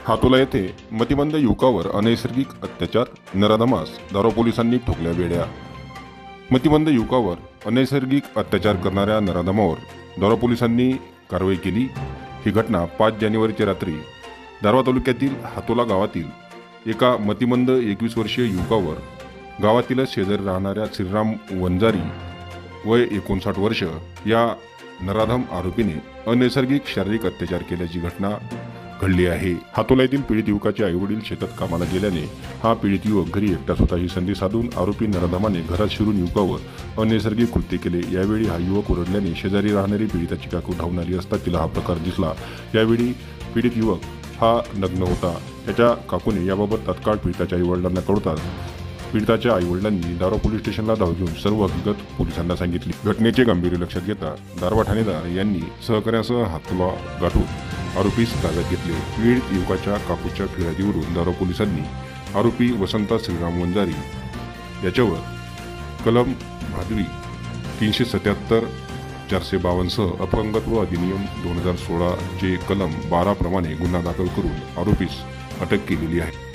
हातोला येथे मतिमंद युवकावर अनैसर्गिक अत्याचार, नराधमास दारू पोलिसांनी ठोकल्या बेड्या। मतिमंद युवकावर अनैसर्गिक अत्याचार करणाऱ्या नराधमावर दारू पोलिसांनी कारवाई केली। ही घटना 5 जानेवारीच्या रात्री दारव्हा तालुक्यातील हातोला गावातील एका मतिमंद 21 वर्षीय युवकावर गावातीलच शेजारी राहणाऱ्या श्रीराम वंजारी वय 59 वर्ष या नराधम आरोपीने अनैसर्गिक शारीरिक अत्याचार केल्याची घटना घडली आहे। हातोला येथील पीडित युवकाचे आईवडील शेतात कामाला गेल्याने हा पीडित युवक घरी एकटाच होता। ही संधी साधून आरोपी नराधमाने घरात शिरून युवकावर अनैसर्गिक कृत्य केले। यावेळी हा युवक ओरडल्याने शेजारी राहणारी पीडिताची काकू धावून आली असता तिला हा प्रकार दिसला। यावेळी पीडित युवक हा नग्न होता। त्याच्या काकूने याबाबत तात्काळ पीडिताच्या आईवडिलांना कळवताच पीडिताच्या आईवडिलांनी दारव्हा पोलीस स्टेशनला धाव घेऊन सर्व हकीकत पोलिसांना सांगितली। घटनेचे गांभीर्य लक्षात घेता दारव्हा ठाणेदार यांनी सहकार्यासह हातोला गाठून आरोपीस ताब्यात घेतले। पीडित युवकाच्या काकूच्या फिर्यादीवरून दारव्हा पोलिसांनी आरोपी वसंता श्रीराम वंजारी याच्यावर कलम भादवी 377 452 सह अपंगत्व अधिनियम 2016 चे कलम 12 प्रमाणे गुन्हा दाखल करून आरोपीस अटक केलेली आहे।